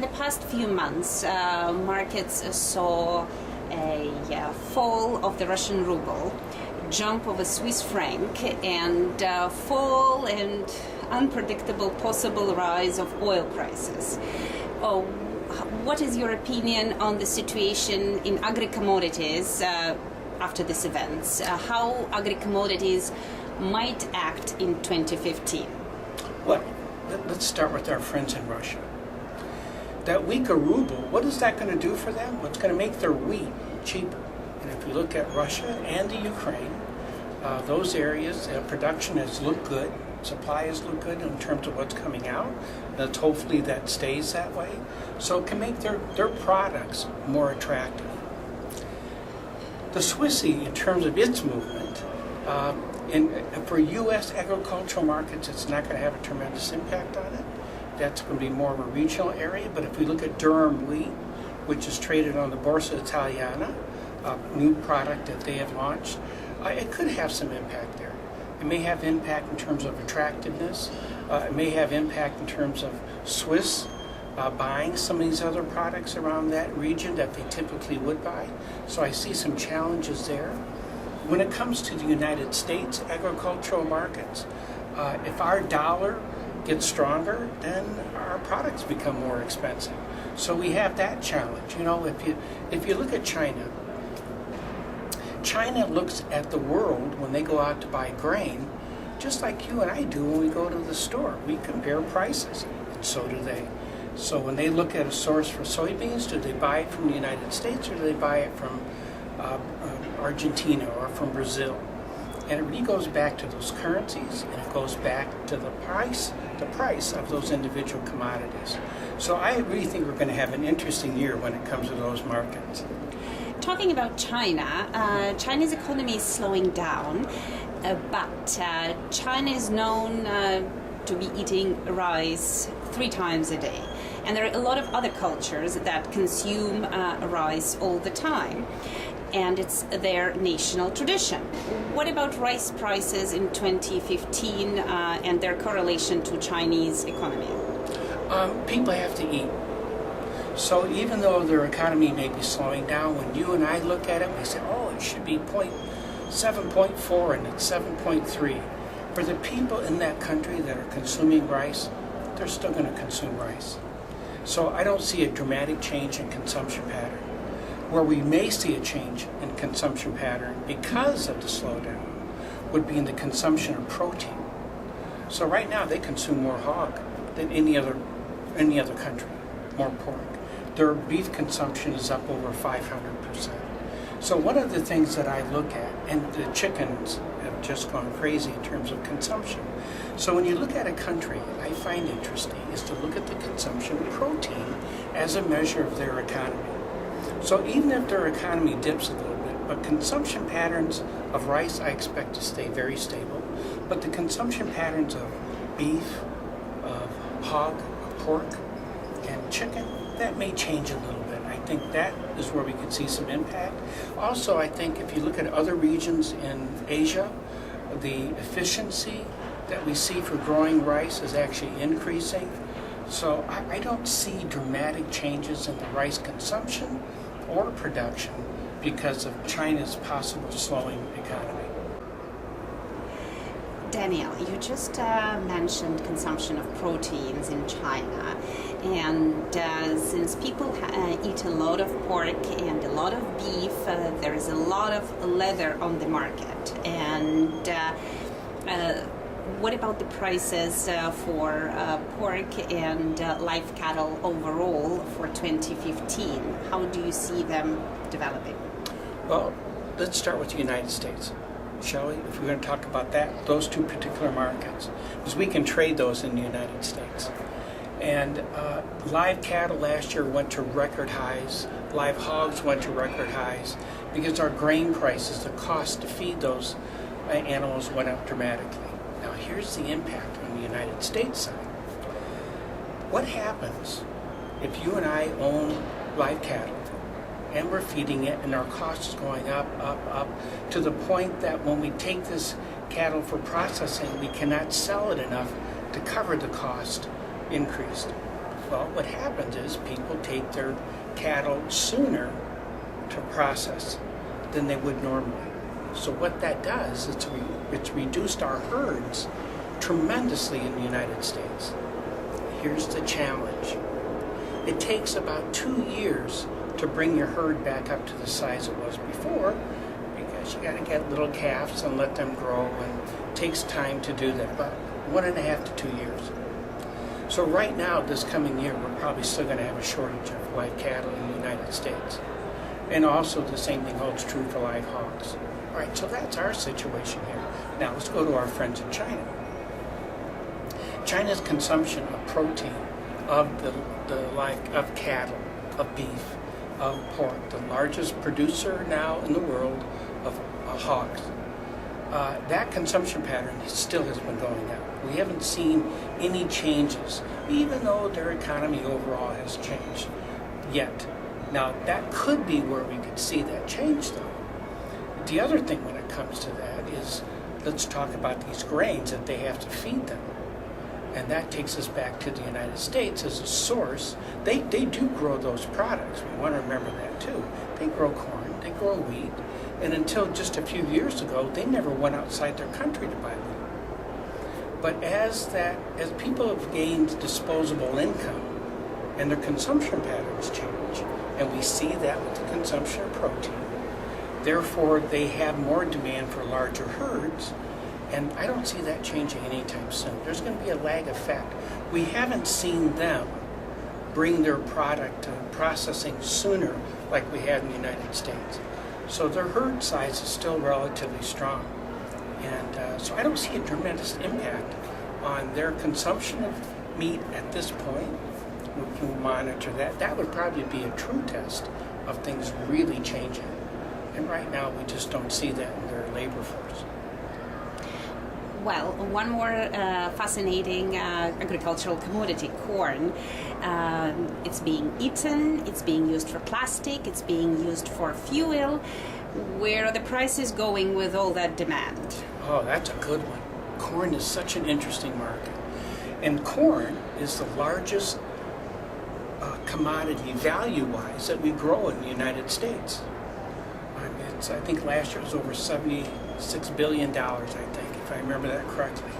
the past few months, markets saw a fall of the Russian ruble, jump of a Swiss franc, and fall and unpredictable possible rise of oil prices. Oh, what is your opinion on the situation in agri-commodities after these events? How agri-commodities might act in 2015? Well, let's start with our friends in Russia. That weaker ruble, what is that going to do for them? Well, it's going to make their wheat cheaper. And if you look at Russia and the Ukraine, those areas, production has looked good, supply has looked good in terms of what's coming out. Hopefully that stays that way. So it can make their products more attractive. The Swissy, in terms of its movement, for U.S. agricultural markets, it's not going to have a tremendous impact on it. That's going to be more of a regional area. But if we look at Durham wheat, which is traded on the Borsa Italiana, a new product that they have launched, it could have some impact there. It may have impact in terms of attractiveness. It may have impact in terms of Swiss buying some of these other products around that region that they typically would buy. So I see some challenges there. When it comes to the United States agricultural markets, if our dollar gets stronger, then our products become more expensive. So we have that challenge. You know, if you look at China, China looks at the world when they go out to buy grain, just like you and I do when we go to the store. We compare prices, and so do they. So when they look at a source for soybeans, do they buy it from the United States or do they buy it from Argentina or from Brazil? And it really goes back to those currencies, and it goes back to the price of those individual commodities. So I really think we're going to have an interesting year when it comes to those markets. Talking about China, China's economy is slowing down, but China is known to be eating rice 3 times a day. And there are a lot of other cultures that consume rice all the time. And it's their national tradition. What about rice prices in 2015 and their correlation to Chinese economy? People have to eat. So even though their economy may be slowing down, when you and I look at it, we say, oh, it should be 7.4 and it's 7.3. For the people in that country that are consuming rice, they're still going to consume rice. So I don't see a dramatic change in consumption pattern. Where we may see a change in consumption pattern because of the slowdown would be in the consumption of protein. So right now they consume more hog than any other country, more pork. Their beef consumption is up over 500%. So one of the things that I look at, and the chickens have just gone crazy in terms of consumption. So when you look at a country, I find interesting is to look at the consumption of protein as a measure of their economy. So even if their economy dips a little bit, but consumption patterns of rice I expect to stay very stable. But the consumption patterns of beef, of hog, of pork, and chicken, that may change a little bit. I think that is where we could see some impact. Also, I think if you look at other regions in Asia, the efficiency that we see for growing rice is actually increasing. So I don't see dramatic changes in the rice consumption or production because of China's possible slowing economy. Daniel, you just mentioned consumption of proteins in China, and since people eat a lot of pork and a lot of beef, there is a lot of leather on the market. And what about the prices for pork and live cattle overall for 2015? How do you see them developing? Well, let's start with the United States, shall we? If we're going to talk about that, those two particular markets, because we can trade those in the United States. And live cattle last year went to record highs. Live hogs went to record highs because our grain prices, the cost to feed those animals went up dramatically. Now here's the impact on the United States side. What happens if you and I own live cattle and we're feeding it and our cost is going up, to the point that when we take this cattle for processing, we cannot sell it enough to cover the cost increased? Well, what happens is people take their cattle sooner to process than they would normally. So what that does, it's reduced our herds tremendously in the United States. Here's the challenge. It takes about 2 years to bring your herd back up to the size it was before, because you got to get little calves and let them grow, and it takes time to do that, about 1.5 to 2 years. So right now, this coming year, we're probably still going to have a shortage of live cattle in the United States. And also the same thing holds true for live hogs. All right, so that's our situation here. Now let's go to our friends in China. China's consumption of protein, of of cattle, of beef, of pork, the largest producer now in the world of hogs. That consumption pattern still has been going up. We haven't seen any changes, even though their economy overall has changed yet. Now, that could be where we could see that change, though. The other thing when it comes to that is, let's talk about these grains that they have to feed them. And that takes us back to the United States as a source. They do grow those products. We want to remember that, too. They grow corn, they grow wheat, and until just a few years ago, they never went outside their country to buy them. But as people have gained disposable income and their consumption patterns change, and we see that with the consumption of protein, therefore they have more demand for larger herds, and I don't see that changing anytime soon. There's going to be a lag effect. We haven't seen them bring their product to processing sooner like we had in the United States. So their herd size is still relatively strong. And so I don't see a tremendous impact on their consumption of meat at this point. We can monitor that. That would probably be a true test of things really changing. And right now we just don't see that in their labor force. Well, one more fascinating agricultural commodity, corn. It's being eaten, it's being used for plastic, it's being used for fuel. Where are the prices going with all that demand? Oh, that's a good one. Corn is such an interesting market. And corn is the largest commodity value-wise that we grow in the United States. I think last year it was over $76 billion, I think, if I remember that correctly.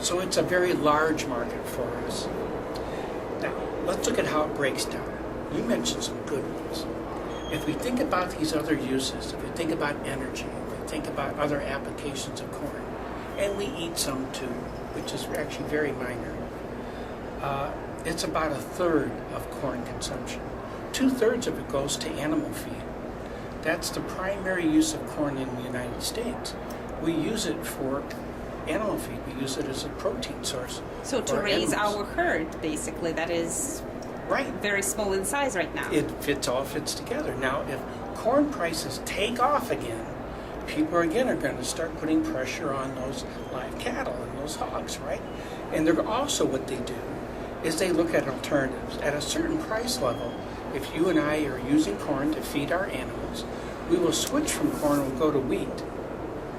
So it's a very large market for us. Now, let's look at how it breaks down. You mentioned some good ones. If we think about these other uses, if we think about energy, if we think about other applications of corn, and we eat some too, which is actually very minor, it's about 1/3 of corn consumption. 2/3 of it goes to animal feed. That's the primary use of corn in the United States. We use it for animal feed. We use it as a protein source. So to raise our herd, basically, that is right. Very small in size right now. It all fits together. Now, if corn prices take off again, people again are going to start putting pressure on those live cattle and those hogs, right? And they're also, what they do is they look at alternatives. At a certain price level, if you and I are using corn to feed our animals, we will switch from corn and go to wheat,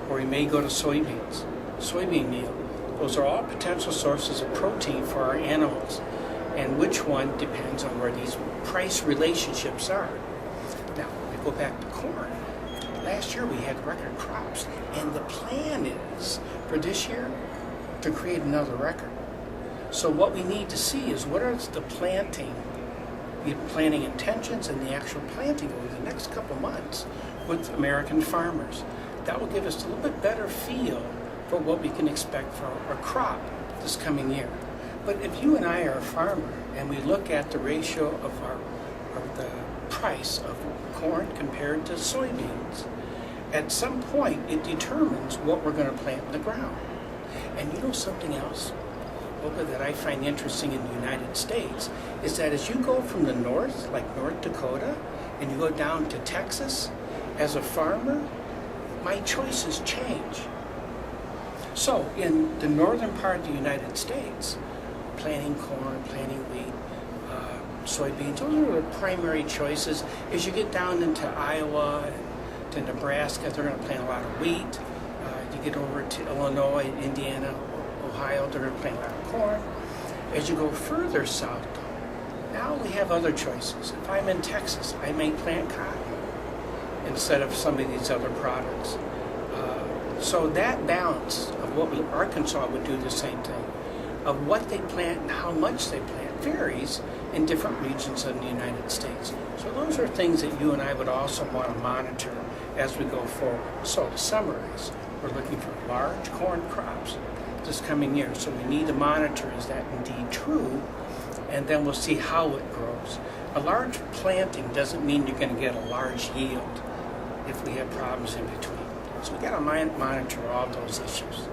or we may go to soybeans, soybean meal. Those are all potential sources of protein for our animals, and which one depends on where these price relationships are. Now, we go back to corn. Last year we had record crops, and the plan is for this year to create another record. So what we need to see is what are the planting intentions and the actual planting over the next couple months with American farmers. That will give us a little bit better feel for what we can expect for our crop this coming year. But if you and I are a farmer and we look at the ratio of the price of corn compared to soybeans, at some point it determines what we're going to plant in the ground. And you know something else that I find interesting in the United States is that as you go from the north, like North Dakota, and you go down to Texas, as a farmer, my choices change. So in the northern part of the United States, planting corn, planting wheat, soybeans, those are the primary choices. As you get down into Iowa and to Nebraska, they're going to plant a lot of wheat. You get over to Illinois, Indiana, Ohio, they're going to plant a lot of corn. As you go further south, now we have other choices. If I'm in Texas, I may plant cotton instead of some of these other products. So that balance of what Arkansas would do the same thing, of what they plant and how much they plant varies in different regions of the United States. So those are things that you and I would also want to monitor as we go forward. So to summarize, we're looking for large corn crops this coming year. So we need to monitor, is that indeed true? And then we'll see how it grows. A large planting doesn't mean you're going to get a large yield if we have problems in between. So we got to monitor all those issues.